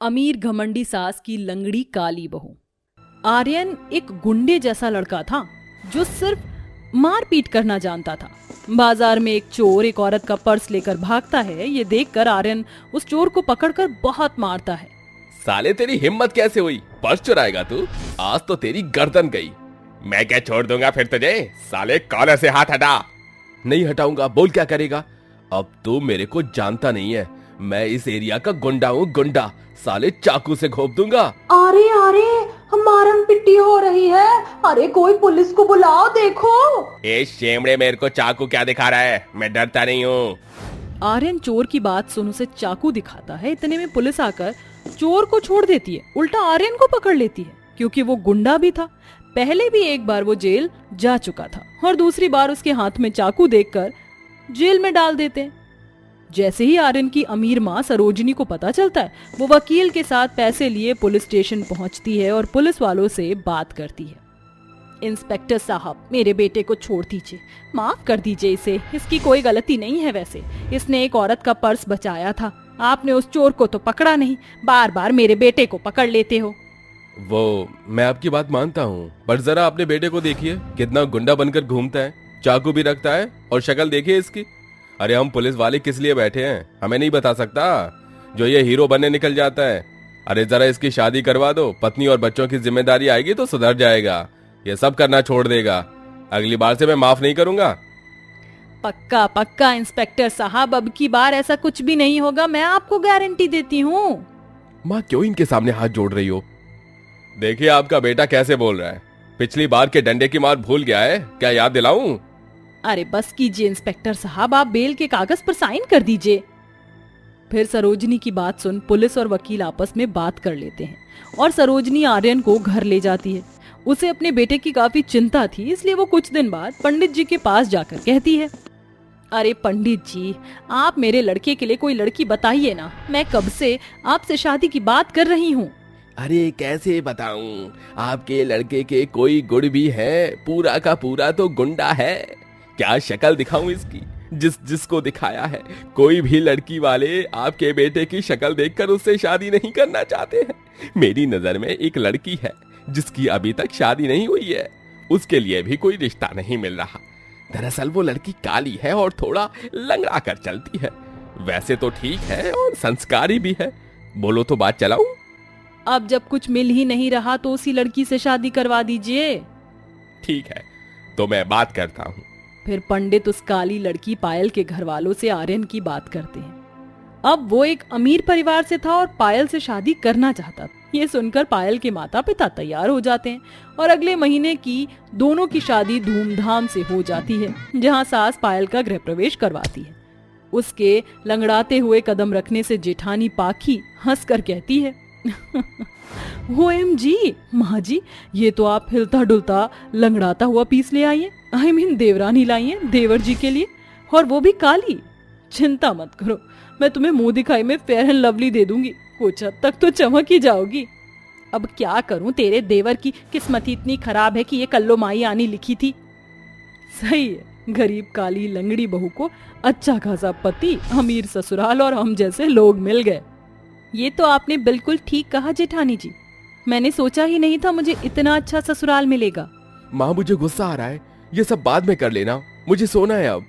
अमीर घमंडी सास की लंगड़ी काली बहू। आर्यन एक गुंडे जैसा लड़का था जो सिर्फ मारपीट करना जानता था। बाजार में एक चोर एक औरत का पर्स लेकर भागता है। ये देखकर आर्यन उस चोर को पकड़कर बहुत मारता है। साले तेरी हिम्मत कैसे हुई? पर्स चुराएगा तू? आज तो तेरी गर्दन गई। मैं क्या छोड़ दूंगा फिर तुझे? साले कॉलर से हाथ हटा। नहीं हटाऊंगा। बोल क्या करेगा? अब तू मेरे को जानता नहीं है। मैं इस एरिया का गुंडा हूँ, गुंडा। साले चाकू से घोंप दूंगा। अरे अरे मारम पिट्टी हो रही है। अरे कोई पुलिस को बुलाओ, देखो। ए शेमड़े, मेरे को चाकू क्या दिखा रहा है? मैं डरता नहीं हूँ। आर्यन चोर की बात सुन उसे चाकू दिखाता है। इतने में पुलिस आकर चोर को छोड़ देती है, उल्टा आर्यन को पकड़ लेती है क्योंकि वो गुंडा भी था। पहले भी एक बार वो जेल जा चुका था और दूसरी बार उसके हाथ में चाकू देखकर जेल में डाल देते हैं। जैसे ही आर्यन की अमीर माँ सरोजिनी को पता चलता है, वो वकील के साथ पैसे लिए पुलिस स्टेशन पहुंचती है और पुलिस वालों से बात करती है। इंस्पेक्टर साहब, मेरे बेटे को छोड़ दीजिए, माफ कर दीजिए इसे। इसकी कोई गलती नहीं है। वैसे इसने एक औरत का पर्स बचाया था। आपने उस चोर को तो पकड़ा नहीं, बार बार मेरे बेटे को पकड़ लेते हो। वो मैं आपकी बात मानता हूँ, पर जरा अपने बेटे को देखिए, कितना गुंडा बनकर घूमता है, चाकू भी रखता है और शक्ल देखिए इसकी। अरे हम पुलिस वाले किस लिए बैठे हैं, हमें नहीं बता सकता? जो ये हीरो बनने निकल जाता है। अरे जरा इसकी शादी करवा दो, पत्नी और बच्चों की जिम्मेदारी आएगी तो सुधर जाएगा। ये सब करना छोड़ देगा। अगली बार से मैं माफ नहीं करूंगा। पक्का पक्का इंस्पेक्टर साहब, अब की बार ऐसा कुछ भी नहीं होगा, मैं आपको गारंटी देती हूँ। माँ क्यों इनके सामने हाथ जोड़ रही हो? देखिए आपका बेटा कैसे बोल रहा है। पिछली बार के डंडे की मार भूल गया है क्या? याद दिलाऊं? अरे बस कीजिए इंस्पेक्टर साहब, आप बेल के कागज पर साइन कर दीजिए। फिर सरोजनी की बात सुन पुलिस और वकील आपस में बात कर लेते हैं और सरोजनी आर्यन को घर ले जाती है। उसे अपने बेटे की काफी चिंता थी, इसलिए वो कुछ दिन बाद पंडित जी के पास जाकर कहती है, अरे पंडित जी, आप मेरे लड़के के लिए कोई लड़की बताइए ना। मैं कब से आपसे शादी की बात कर रही हूँ। अरे कैसे बताऊं? आपके लड़के के कोई गुण भी है? पूरा का पूरा तो गुंडा है। क्या शक्ल दिखाऊं इसकी? जिसको दिखाया है, कोई भी लड़की वाले आपके बेटे की शक्ल देखकर उससे शादी नहीं करना चाहते हैं। मेरी नजर में एक लड़की है जिसकी अभी तक शादी नहीं हुई है, उसके लिए भी कोई रिश्ता नहीं मिल रहा। दरअसल वो लड़की काली है और थोड़ा लंगड़ा कर चलती है। वैसे तो ठीक है और संस्कारी भी है। बोलो तो बात चलाऊं? अब जब कुछ मिल ही नहीं रहा तो उसी लड़की से शादी करवा दीजिए। ठीक है, तो मैं बात करता हूँ। फिर पंडित उस काली लड़की पायल के घर वालों से आर्यन की बात करते हैं। अब वो एक अमीर परिवार से था और पायल से शादी करना चाहता था। ये सुनकर पायल के माता पिता तैयार हो जाते हैं और अगले महीने की दोनों की शादी धूमधाम से हो जाती है, जहाँ सास पायल का गृह प्रवेश करवाती है। उसके लंगड़ाते हुए कदम रखने से जेठानी पाखी हंसकर कहती है, OMG माँ जी, ये तो आप हिलता डुलता लंगड़ाता हुआ पीस ले आइए। I mean देवरानी लाई है देवर जी के लिए, और वो भी काली। चिंता मत करो, मैं तुम्हें मुंह दिखाई में फेयर एंड लवली दे दूंगी, कुछ हद तक तो चमक ही जाओगी। अब क्या करूं, तेरे देवर की किस्मत ही इतनी खराब है कि ये कल्लो माई आनी लिखी थी। सही है, गरीब काली लंगड़ी बहू को अच्छा खासा पति, अमीर ससुराल और हम जैसे लोग मिल गए। ये तो आपने बिल्कुल ठीक कहा जेठानी जी, मैंने सोचा ही नहीं था मुझे इतना अच्छा ससुराल मिलेगा। माँ मुझे गुस्सा आ रहा है, ये सब बाद में कर लेना, मुझे सोना है अब।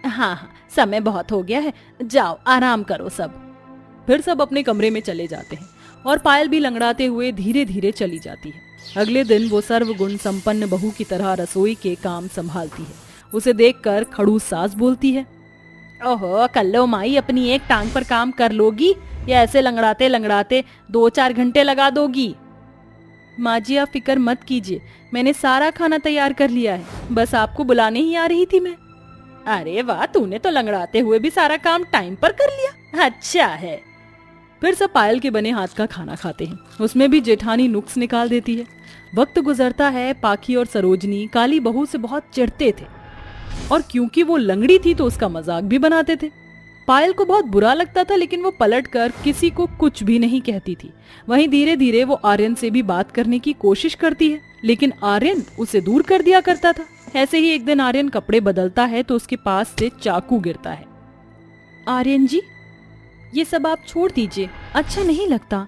हाँ, समय बहुत हो गया है, जाओ आराम करो सब। फिर सब अपने कमरे में चले जाते हैं और पायल भी लंगड़ाते हुए धीरे धीरे चली जाती है। अगले दिन वो सर्वगुण संपन्न बहू की तरह रसोई के काम संभालती है। उसे देखकर खड़ूस सास बोलती है, ओहो कल्लो माई, अपनी एक टांग पर काम कर लोगी या ऐसे लंगड़ाते लंगड़ाते 2-4 घंटे लगा दोगी? माँ जी आप फिक्र मत कीजिए, मैंने सारा खाना तैयार कर लिया है, बस आपको बुलाने ही आ रही थी मैं। अरे वाह, तूने तो लंगड़ाते हुए भी सारा काम टाइम पर कर लिया, अच्छा है। फिर सब पायल के बने हाथ का खाना खाते हैं। उसमें भी जेठानी नुक्स निकाल देती है। वक्त गुजरता है, पाखी और सरोजनी काली बहू से बहुत चिढ़ते थे और क्योंकि वो लंगड़ी थी तो उसका मजाक भी बनाते थे। पायल को बहुत बुरा लगता था, लेकिन वो पलटकर किसी को कुछ भी नहीं कहती थी। वहीं धीरे धीरे वो आर्यन से भी बात करने की कोशिश करती है, लेकिन आर्यन उसे दूर कर दिया करता था। ऐसे ही एक दिन आर्यन कपड़े बदलता है तो उसके पास से चाकू गिरता है। आर्यन जी, ये सब आप छोड़ दीजिए, अच्छा नहीं लगता।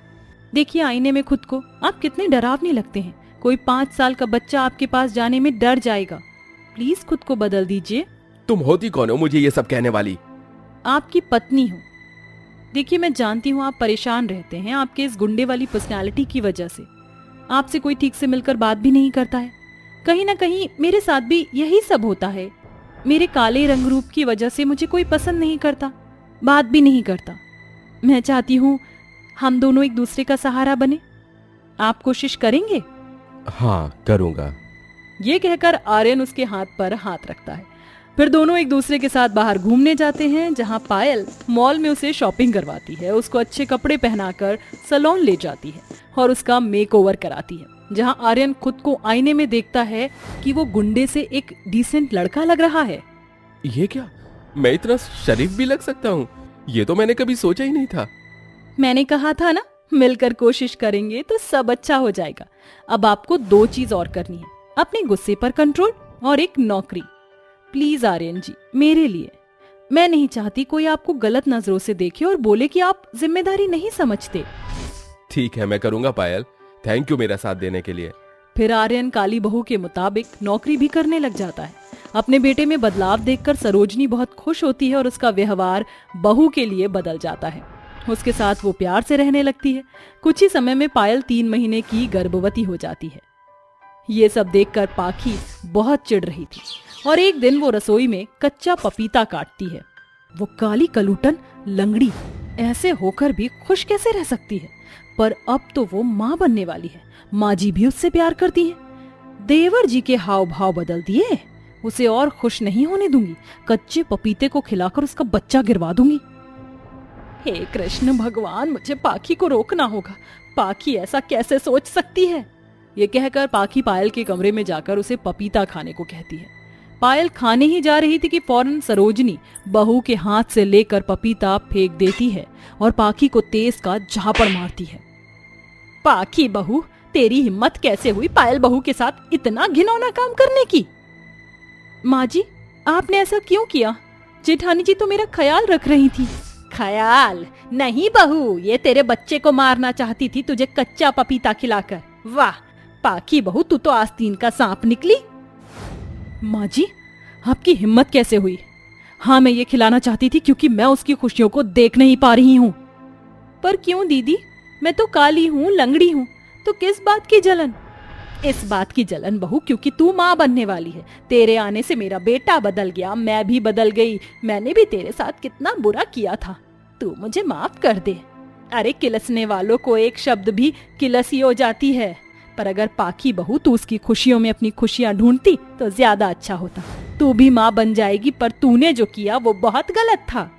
देखिए आईने में खुद को, आप कितने डरावने लगते हैं। कोई 5 साल का बच्चा आपके पास जाने में डर जाएगा। प्लीज खुद को बदल दीजिए। तुम होती कौन हो मुझे ये सब कहने वाली? आपकी पत्नी हूँ। देखिए मैं जानती हूँ आप परेशान रहते हैं आपके इस गुंडे वाली पर्सनालिटी की वजह से। आपसे कोई ठीक से मिलकर बात भी नहीं करता है। कहीं ना कहीं मेरे साथ भी यही सब होता है। मेरे काले रंग रूप की वजह से मुझे कोई पसंद नहीं करता, बात भी नहीं करता। मैं चाहती हूँ हम दोनों एक दूसरे का सहारा बने। आप कोशिश करेंगे? हाँ करूंगा। ये कहकर आर्यन उसके हाथ पर हाथ रखता है। फिर दोनों एक दूसरे के साथ बाहर घूमने जाते हैं, जहां पायल मॉल में उसे शॉपिंग करवाती है, उसको अच्छे कपड़े पहनाकर सैलून ले जाती है और उसका मेकओवर कराती है। जहां आर्यन खुद को आईने में देखता है कि वो गुंडे से एक डिसेंट लड़का लग रहा है। ये क्या, मैं इतना शरीफ भी लग सकता हूँ? ये तो मैंने कभी सोचा ही नहीं था। मैंने कहा था ना, मिलकर कोशिश करेंगे तो सब अच्छा हो जाएगा। अब आपको 2 चीज और करनी है, अपने गुस्से पर कंट्रोल और एक नौकरी। प्लीज आर्यन जी, मेरे लिए। मैं नहीं चाहती कोई आपको गलत नजरों से देखे और बोले कि आप जिम्मेदारी नहीं समझते। ठीक है मैं करूंगा पायल, थैंक यू मेरा साथ देने के लिए। फिर आर्यन काली बहू के मुताबिक नौकरी भी करने लग जाता है। अपने बेटे में बदलाव देखकर सरोजनी बहुत खुश होती है और उसका व्यवहार बहू के लिए बदल जाता है। उसके साथ वो प्यार से रहने लगती है। कुछ ही समय में पायल 3 महीने की गर्भवती हो जाती है। ये सब देखकर पाखी बहुत चिढ़ रही थी और एक दिन वो रसोई में कच्चा पपीता काटती है। वो काली कलूटन लंगड़ी ऐसे होकर भी खुश कैसे रह सकती है? पर अब तो वो माँ बनने वाली है। माँ जी भी उससे प्यार करती है। देवर जी के हाव भाव बदल दिए। उसे और खुश नहीं होने दूंगी। कच्चे पपीते को खिलाकर उसका बच्चा गिरवा दूंगी। हे कृष्ण भगवान, मुझे पाखी को रोकना होगा। पाखी ऐसा कैसे सोच सकती है? ये कहकर पाखी पायल के कमरे में जाकर उसे पपीता खाने को कहती है। पायल खाने ही जा रही थी कि फौरन सरोजनी बहू के हाथ से लेकर पपीता फेंक देती है और पाखी को तेज का झापड़ मारती है। पाखी बहू, तेरी हिम्मत कैसे हुई पायल बहू के साथ इतना घिनौना काम करने की? माँ जी, आपने ऐसा क्यों किया? जेठानी जी तो मेरा ख्याल रख रही थी। ख्याल नहीं बहू, ये तेरे बच्चे को मारना चाहती थी तुझे कच्चा पपीता खिलाकर। वाह पाखी बहू, तू तो आस्तीन का सांप निकली। माँ जी, आपकी हिम्मत कैसे हुई? हाँ मैं ये खिलाना चाहती थी क्योंकि मैं उसकी खुशियों को देख नहीं पा रही हूँ। पर क्यों दीदी, मैं तो काली हूँ, लंगड़ी हूँ, तो किस बात की जलन? इस बात की जलन बहू क्योंकि तू माँ बनने वाली है। तेरे आने से मेरा बेटा बदल गया, मैं भी बदल गई। मैंने भी तेरे साथ कितना बुरा किया था, तू मुझे माफ कर दे। अरे किलसने वालों को एक शब्द भी किलसी हो जाती है। पर अगर पाखी बहू तू उसकी खुशियों में अपनी खुशियां ढूंढती तो ज्यादा अच्छा होता। तू भी माँ बन जाएगी, पर तूने जो किया वो बहुत गलत था।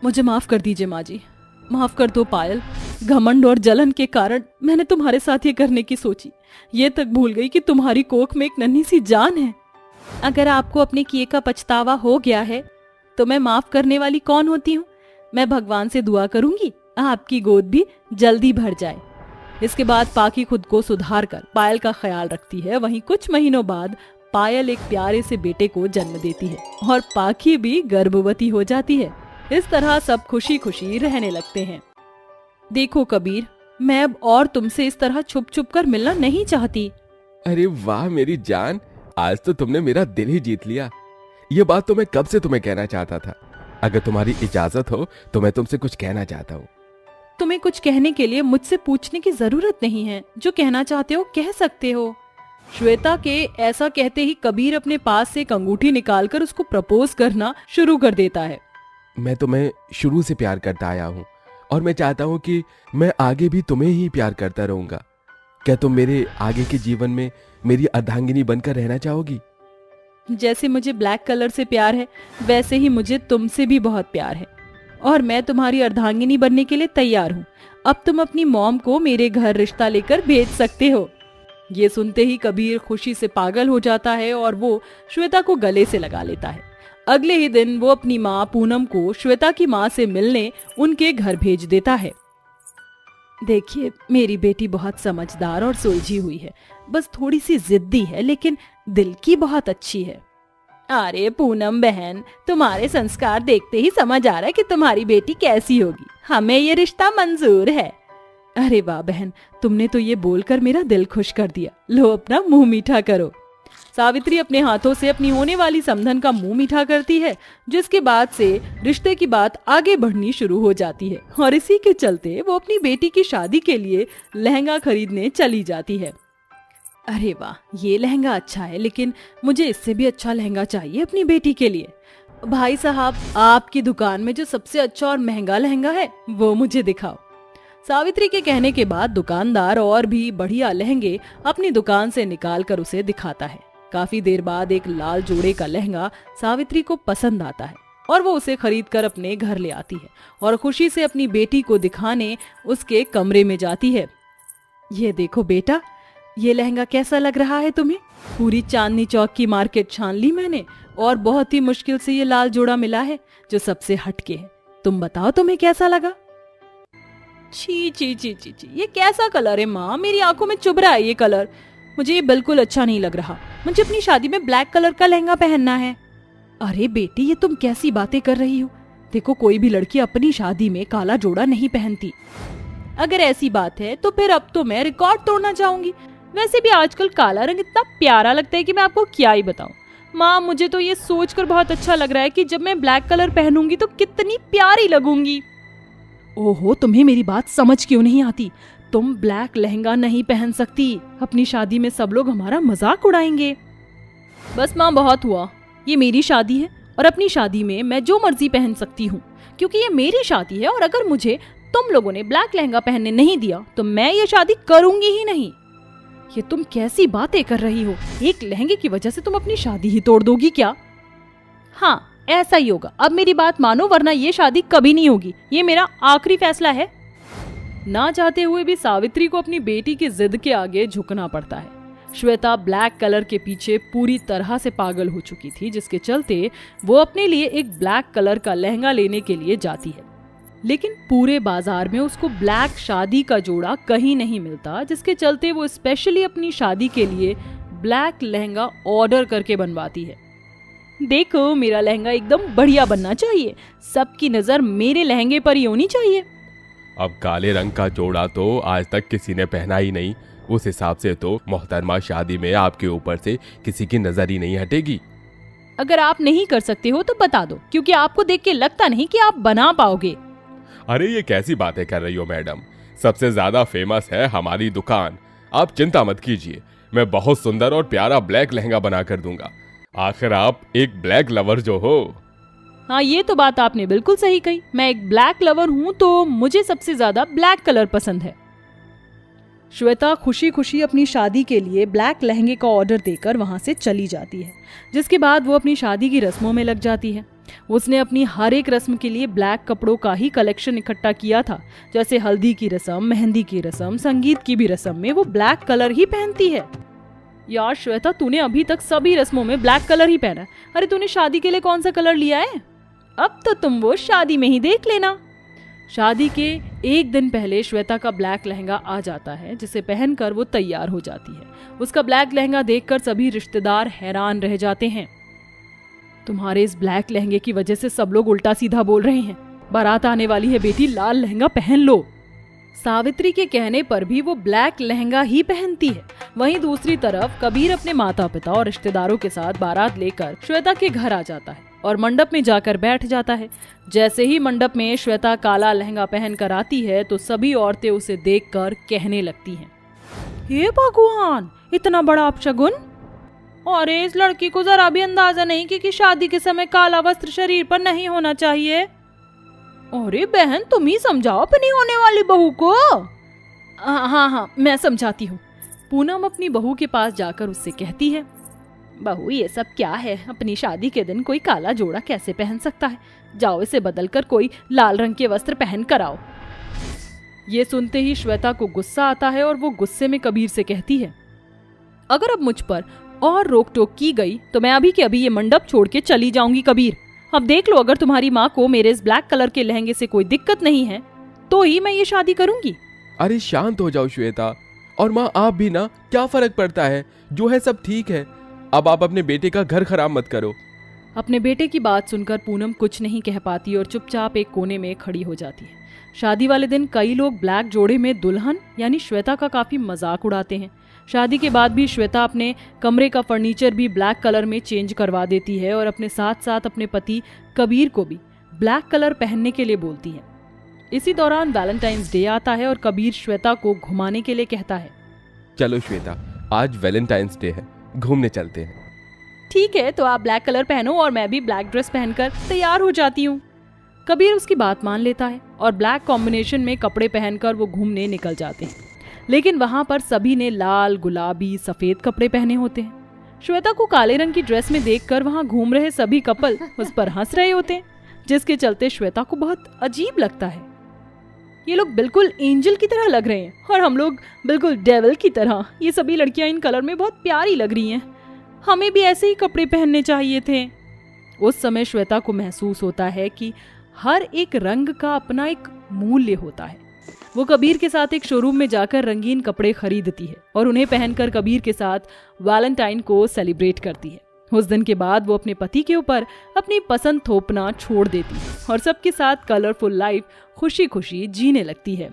मुझे माफ कर दीजिए माँ जी, माफ कर दो पायल। घमंड और जलन के कारण मैंने तुम्हारे साथ ये करने की सोची। ये तक भूल गई कि तुम्हारी कोख में एक नन्ही सी जान है। अगर आपको अपने किए का पछतावा हो गया है तो मैं माफ करने वाली कौन होती हूँ? मैं भगवान से दुआ करूंगी आपकी गोद भी जल्दी भर जाए। इसके बाद पाखी खुद को सुधार कर पायल का ख्याल रखती है। वहीं कुछ महीनों बाद पायल एक प्यारे से बेटे को जन्म देती है और पाखी भी गर्भवती हो जाती है। इस तरह सब खुशी खुशी रहने लगते हैं। देखो कबीर, मैं अब और तुमसे इस तरह छुप छुप कर मिलना नहीं चाहती। अरे वाह मेरी जान, आज तो तुमने मेरा दिल ही जीत लिया। ये बात तो मैं कब से तुम्हें कहना चाहता था। अगर तुम्हारी इजाजत हो तो मैं तुमसे कुछ कहना चाहता हूँ। तुम्हें कुछ कहने के लिए मुझसे पूछने की जरूरत नहीं है। जो कहना चाहते हो कह सकते हो। श्वेता के ऐसा कहते ही कबीर अपने पास से एक अंगूठी निकालकर उसको प्रपोज करना शुरू कर देता है। मैं तुम्हें शुरू से प्यार करता आया हूँ और मैं चाहता हूँ कि मैं आगे भी तुम्हें ही प्यार करता रहूंगा। क्या तुम मेरे आगे के जीवन में मेरी अर्धांगिनी बनकर रहना चाहोगी? जैसे मुझे ब्लैक कलर से प्यार है वैसे ही मुझे तुमसे भी बहुत प्यार है और मैं तुम्हारी अर्धांगिनी बनने के लिए तैयार हूँ। अब तुम अपनी मॉम को मेरे घर रिश्ता लेकर भेज सकते हो। ये सुनते ही कबीर खुशी से पागल हो जाता है और वो श्वेता को गले से लगा लेता है। अगले ही दिन वो अपनी माँ पूनम को श्वेता की माँ से मिलने उनके घर भेज देता है। देखिए मेरी बेटी बहुत समझदार और सुलझी हुई है, बस थोड़ी सी जिद्दी है, लेकिन दिल की बहुत अच्छी है। अरे पूनम बहन, तुम्हारे संस्कार देखते ही समझ आ रहा है कि तुम्हारी बेटी कैसी होगी। हमें ये रिश्ता मंजूर है। अरे वाह बहन, तुमने तो ये बोलकर मेरा दिल खुश कर दिया। लो अपना मुंह मीठा करो। सावित्री अपने हाथों से अपनी होने वाली समधन का मुंह मीठा करती है, जिसके बाद से रिश्ते की बात आगे बढ़नी शुरू हो जाती है और इसी के चलते वो अपनी बेटी की शादी के लिए लहंगा खरीदने चली जाती है। अरे वाह, ये लहंगा अच्छा है, लेकिन मुझे इससे भी अच्छा लहंगा चाहिए अपनी बेटी के लिए। भाई साहब, आपकी दुकान में जो सबसे अच्छा और महंगा लहंगा है वो मुझे दिखाओ। सावित्री के कहने के बाद दुकानदार और भी बढ़िया लहंगे अपनी दुकान से निकाल कर उसे दिखाता है। काफी देर बाद एक लाल जोड़े का लहंगा सावित्री को पसंद आता है और वो उसे खरीद कर अपने घर ले आती है और खुशी से अपनी बेटी को दिखाने उसके कमरे में जाती है। ये देखो बेटा, ये लहंगा कैसा लग रहा है तुम्हें? पूरी चांदनी चौक की मार्केट छान ली मैंने और बहुत ही मुश्किल से ये लाल जोड़ा मिला है जो सबसे हटके है। तुम बताओ तुम्हें कैसा लगा? छी छी छी छी छी, ये कैसा कलर है माँ? मेरी आंखों में चुभ रहा है ये कलर। मुझे ये बिल्कुल अच्छा नहीं लग रहा। मुझे अपनी शादी में ब्लैक कलर का लहंगा पहनना है। अरे बेटी, ये तुम कैसी बातें कर रही हो? देखो, कोई भी लड़की अपनी शादी में काला जोड़ा नहीं पहनती। अगर ऐसी बात है तो फिर अब तो मैं रिकॉर्ड तोड़ना चाहूंगी। वैसे भी आजकल काला रंग इतना प्यारा लगता है कि मैं आपको क्या ही बताऊं। माँ, मुझे तो ये सोचकर बहुत अच्छा लग रहा है कि जब मैं ब्लैक कलर पहनूंगी तो कितनी प्यारी लगूंगी। ओहो, तुम्हें मेरी बात समझ क्यों नहीं आती? तुम ब्लैक लहंगा नहीं पहन सकती। अपनी शादी में सब लोग हमारा मजाक उड़ाएंगे। बस माँ, बहुत हुआ। ये मेरी शादी है और अपनी शादी में मैं जो मर्जी पहन सकती हूँ, क्योंकि ये मेरी शादी है। और अगर मुझे तुम लोगों ने ब्लैक लहंगा पहनने नहीं दिया तो मैं ये शादी करूंगी ही नहीं। ये तुम कैसी बातें कर रही हो? एक लहंगे की वजह से तुम अपनी शादी ही तोड़ दोगी क्या? हाँ, ऐसा ही होगा। अब मेरी बात मानो, वरना ये शादी कभी नहीं होगी। ये मेरा आखिरी फैसला है। ना चाहते हुए भी सावित्री को अपनी बेटी की जिद के आगे झुकना पड़ता है। श्वेता ब्लैक कलर के पीछे पूरी तरह से पागल हो चुकी थी, जिसके चलते वो अपने लिए एक ब्लैक कलर का लहंगा लेने के लिए जाती है। लेकिन पूरे बाजार में उसको ब्लैक शादी का जोड़ा कहीं नहीं मिलता, जिसके चलते वो स्पेशली अपनी शादी के लिए ब्लैक लहंगा ऑर्डर करके बनवाती है। देखो, मेरा लहंगा एकदम बढ़िया बनना चाहिए। सबकी नजर मेरे लहंगे पर ही होनी चाहिए। अब काले रंग का जोड़ा तो आज तक किसी ने पहना ही नहीं। उस हिसाब से तो मोहतरमा शादी में आपके ऊपर से किसी की नजर ही नहीं हटेगी। अगर आप नहीं कर सकते हो तो बता दो, क्योंकि आपको देख के लगता नहीं कि आप बना पाओगे। अरे ये कैसी बातें कर रही हो मैडम? सबसे ज्यादा फेमस है हमारी दुकान। आप चिंता मत कीजिए, मैं बहुत सुंदर और प्यारा ब्लैक लहंगा बना कर दूंगा। आखिर आप एक ब्लैक लवर जो हो। हाँ, ये तो बात आपने बिल्कुल सही कही। मैं एक ब्लैक लवर हूँ तो मुझे सबसे ज्यादा ब्लैक कलर पसंद है। श्वेता खुशी खुशी अपनी शादी के लिए ब्लैक लहंगे का ऑर्डर देकर वहां से चली जाती है, जिसके बाद वो अपनी शादी की रस्मों में लग जाती है। उसने अपनी हर एक रस्म के लिए ब्लैक कपड़ों का ही कलेक्शन इकट्ठा किया था। जैसे हल्दी की रस्म, मेहंदी की रस्म, संगीत की भी रस्म में वो ब्लैक कलर ही पहनती है। यार श्वेता, तूने अभी तक सभी रस्मों में ब्लैक कलर ही पहना है। अरे तूने शादी के लिए कौन सा कलर लिया है? अब तो तुम वो शादी में ही देख लेना। शादी के एक दिन पहले श्वेता का ब्लैक लहंगा आ जाता है, जिसे पहनकर वो तैयार हो जाती है। उसका ब्लैक लहंगा देखकर सभी रिश्तेदार हैरान रह जाते हैं। तुम्हारे इस ब्लैक लहंगे की वजह से सब लोग उल्टा सीधा बोल रहे हैं। बारात आने वाली है बेटी, लाल लहंगा पहन लो। सावित्री के कहने पर भी वो ब्लैक लहंगा ही पहनती है। वहीं दूसरी तरफ कबीर अपने माता पिता और रिश्तेदारों के साथ बारात लेकर श्वेता के घर आ जाता है और मंडप में जाकर बैठ जाता है। जैसे ही मंडप में श्वेता काला लहंगा पहन कर आती है तो सभी औरतें उसे देखकर कहने लगती हैं, हे भगवान, इतना बड़ा अपशगुन! और इस लड़की को जरा भी अंदाजा नहीं कि शादी के समय काला वस्त्र शरीर पर नहीं होना चाहिए। अरे बहन, तुम ही समझाओ अपनी होने वाली बहू को। हाँ, मैं समझाती हूँ। पूनम अपनी बहू के पास जाकर उससे कहती है, बहू, ये सब क्या है? अपनी शादी के दिन कोई काला जोड़ा कैसे पहन सकता है? जाओ, इसे बदलकर कोई लाल रंग के वस्त्र पहन कर आओ। ये सुनते ही श्वेता को गुस्सा आता है और वो गुस्से में कबीर से कहती है, अगर अब मुझ पर और रोक टोक की गई तो मैं अभी के अभी ये मंडप छोड़ के चली जाऊंगी। कबीर, अब देख लो, अगर तुम्हारी माँ को मेरे इस ब्लैक कलर के लहंगे से कोई दिक्कत नहीं है तो ही मैं ये शादी करूंगी। अरे शांत हो जाओ श्वेता। और माँ, आप भी ना, क्या फर्क पड़ता है? जो है सब ठीक है। अब आप अपने बेटे का घर खराब मत करो। अपने बेटे की बात सुनकर पूनम कुछ नहीं कह पाती और चुपचाप एक कोने में खड़ी हो जाती है। शादी वाले दिन कई लोग ब्लैक जोड़े में दुल्हन यानी श्वेता का काफी मजाक उड़ाते हैं। शादी के बाद भी श्वेता अपने कमरे का फर्नीचर भी ब्लैक कलर में चेंज करवा देती है और अपने साथ साथ अपने पति कबीर को भी ब्लैक कलर पहनने के लिए बोलती है। इसी दौरान वैलेंटाइंस डे आता है और कबीर श्वेता को घुमाने के लिए कहता है, चलो श्वेता, आज वैलेंटाइंस डे है, घूमने चलते हैं। ठीक है, तो आप ब्लैक कलर पहनो और मैं भी ब्लैक ड्रेस पहनकर तैयार हो जाती हूँ। कबीर उसकी बात मान लेता है और ब्लैक कॉम्बिनेशन में कपड़े पहनकर वो घूमने निकल जाते हैं। लेकिन वहां पर सभी ने लाल, गुलाबी, सफेद कपड़े पहने होते हैं। श्वेता को काले रंग की ड्रेस में देखकर वहां घूम रहे सभी कपल उस पर हंस रहे होते हैं, जिसके चलते श्वेता को बहुत अजीब लगता है। ये लोग बिल्कुल एंजल की तरह लग रहे हैं और हम लोग बिल्कुल डेविल की तरह। ये सभी लड़कियां इन कलर में बहुत प्यारी लग रही हैं, हमें भी ऐसे ही कपड़े पहनने चाहिए थे। उस समय श्वेता को महसूस होता है कि हर एक रंग का अपना एक मूल्य होता है। वो कबीर के साथ एक शोरूम में जाकर रंगीन कपड़े खरीदती है और उन्हें पहनकर कबीर के साथ वैलेंटाइन को सेलिब्रेट करती है। उस दिन के बाद वो अपने पति के ऊपर अपनी पसंद थोपना छोड़ देती है और सबके साथ कलरफुल लाइफ खुशी खुशी जीने लगती है।